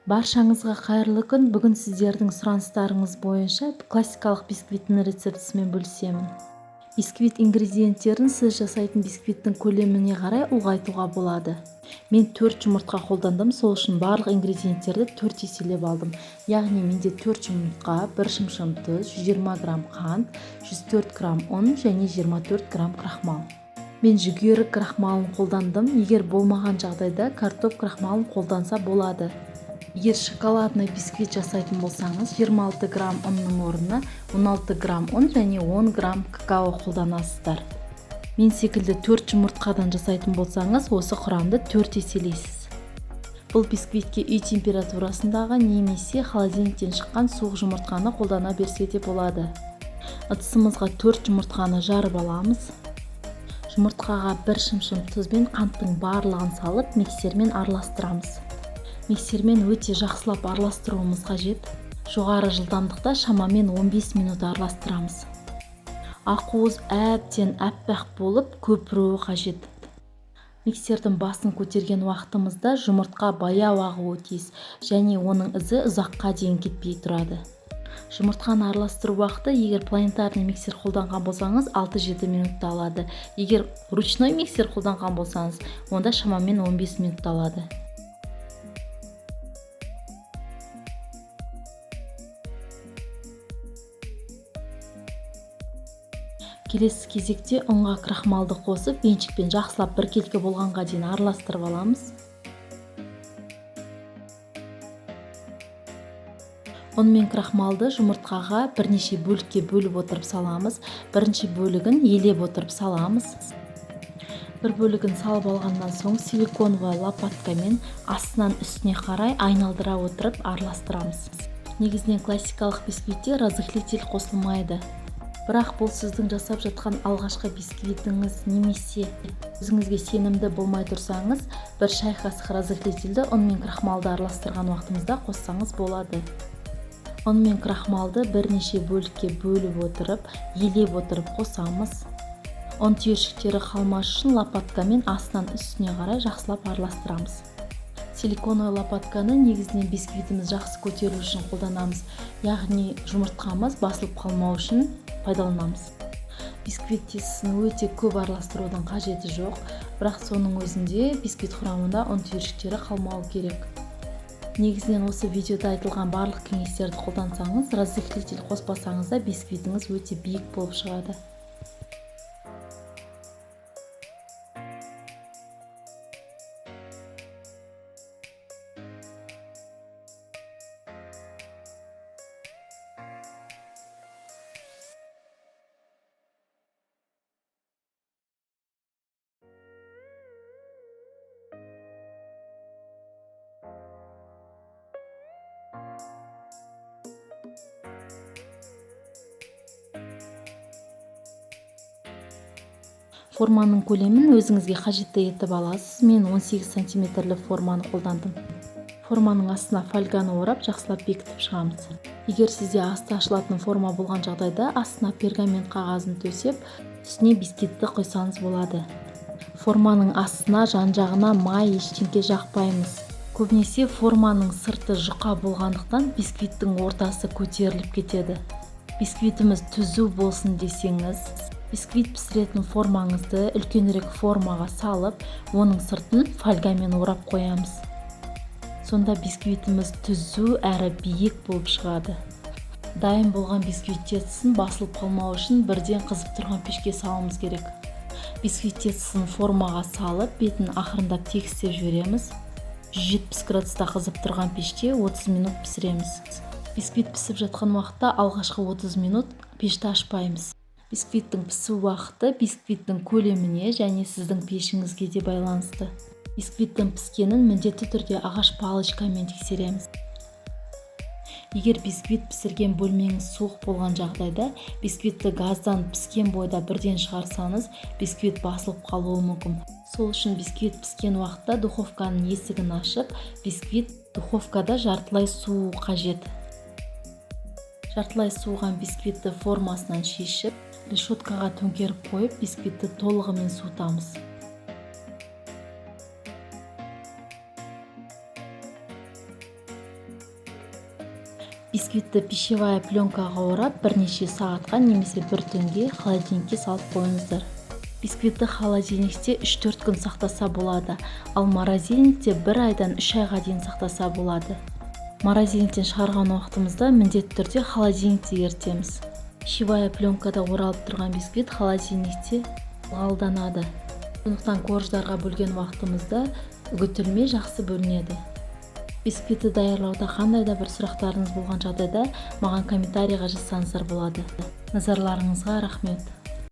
Баршаңызға қайырлы күн. Бүгін сіздердің сұраныстарыңыз бойынша классикалық бисквиттің рецептісімен бөлісемін. Бисквит ингредиенттерін сіз жасайтын бисквиттің көлеміне қарай ұлғайтуға болады. Мен 4 жұмыртқа қолдандым, сол үшін барлық ингредиенттерді 4 еселеп алдым. Яғни менде 4 жұмыртқа, 1 шымшым тұз, 120 грамм қант, 104 грамм ұн және 24 грамм крахмал. Мен жүгері крахмалын қолдандым. Егер болмаған жағдайда картоп крахмалын қолданса болады. Егер шоколадный бисквит жасайтын болсаңыз, 26 грамм ұнның орнына 16 грамм ұн және 10 грамм какао қолданасыздар. Мен секілді 4 жұмыртқадан жасайтын болсаңыз, осы құрамды 4 еселейсіз. Бұл бисквитке үй температурасындағы немесе холодильниктен шыққан суық жұмыртқаны қолдана берсе де болады. Ыдысымызға 4 жұмыртқаны жарып аламыз. Жұмыртқаға 1 шымшым тұз бен қанттың барлығын салып, миксермен араластырамыз. Миксермен өте жақсылап араластыруымыз қажет. Жоғары жылдамдықта шамамен 15 минут араластырамыз. Ақуыз әбден аппақ болып көпіруі қажет. Миксердің басын көтерген уақытымызда жұмыртқа баяу ағуы тиіс және оның ізі ұзаққа дейін кетпей тұрады. Жұмыртқаны араластыру уақыты, егер планетарный миксер қолданған болсаңыз, 6-7 минутты алады. Егер ручной миксер қолданған болсаңыз, онда шамамен 15 минутты алады. Келесі кезекте ұнға крахмалды қосып, венчикпен жақсылап біркелкі болғанға дейін араластырып аламыз. Ұн мен крахмалды жұмыртқаға бірнеше бөлікке бөліп отырып саламыз. Бірінші бөлігін елеп отырып саламыз. Бір бөлігін салып алғаннан соң силиконовый лопаткамен астынан үстіне қарай айналдыра отырып араластырамыз. Негізінен классикалық бисквитте разрыхлитель қосылмайды. Бірақ бұл сіздің жасап жатқан алғашқы бисквитіңіз немесе өзіңізге сенімді болмай тұрсаңыз, бір шай қасық разрыхлительді ұн мен крахмалды араластырған уақытымызда қоссаңыз болады. Ұн мен крахмалды бірнеше бөлікке бөліп отырып, елеп отырып қосамыз. Ұн түйіршіктері қалмас үшін лопаткамен астынан үстіне қарай жақсылап араластырамыз. Силиконовый лопатканы негізінен бисквитіміз жақсы көтеру үшін қолданамыз, яғни жұмыртқамыз басылып қалмау үшін пайдаланамыз. Бисквит тестісін өте көп араластырудың қажеті жоқ, бірақ соның өзінде бисквит құрамында ұн түйіршіктері қалмауы керек. Негізінен осы видеода айтылған барлық кеңестерді қолдансаңыз, разрыхлитель қоспасаңыз да бисквитіңіз өте биік болып шығады. Форманың көлемін өзіңізге қажетті етіп аласыз. Мен 18 сантиметрлі форманы қолдандым. Форманың астына фольганы орап, жақсылап бекітіп шығамыз. Егер сізде асты ашылатын форма болған жағдайда, астына пергамент қағазын төсеп, үстіне бисквитті құйсаңыз болады. Форманың астына жан-жағына май ештеңке жақпаймыз. Көбінесе форманың сырты жұқа болғандықтан бисквиттің ортасы көтеріліп кетеді. Бисквитіміз түзу болсын десеңіз, бисквит пісіретін формаңызды үлкенірек формаға салып, оның сыртын фольгамен орап қоямыз. Сонда бисквитіміз түзу әрі биік болып шығады. Дайын болған бисквит тестісін басылып қалмау үшін бірден қызып тұрған пешке салуымыз керек. Бисквит тестісін формаға салып, бетін ақырындап тегістеп жібереміз. 170 градуста қызып тұрған пеште 30 минут пісіреміз. Бисквит пісіп жатқан уақытта алғашқы 30 минут пешті ашпаймыз. Бисквиттің пісу уақыты бисквиттің көлеміне және сіздің пешіңізге де байланысты. Бисквиттің піскенін міндетті түрде ағаш палочкамен тексереміз. Егер бисквит пісірген бөлмеңіз суық болған жағдайда, бисквитті газдан піскен бойда бірден шығарсаңыз, бисквит басылып қалуы мүмкін. Сол үшін бисквит піскен уақытта духовканың есігін ашып, бисквит духовкада жартылай суы қажет. Жартылай суыған бисквитті формасынан шешіп, решеткаға төңкеріп қойып, бисквитті толығымен суытамыз. Бисквитті пищевая пленкаға орап бірнеше сағатқа немесе бір түнге холодильникке салып қойыңыздар. Бисквитті холодильникте 3-4 күн сақтаса болады, ал морозильникте 1 айдан 3 айға дейін сақтаса болады. Морозильниктен шығарған уақытымызда міндетті түрде холодильникте ерітеміз. Пищевая пленкада оралып тұрған бисквит холодильникте ылғалданады. Сондықтан корждарға бөлген уақытымызда үгітілмей жақсы бөлінеді. Бисквитті даярлауда қандай да бір сұрақтарыңыз болған жағдайда маған комментарийға жазсаңыздар болады. Назарларыңызға рахмет.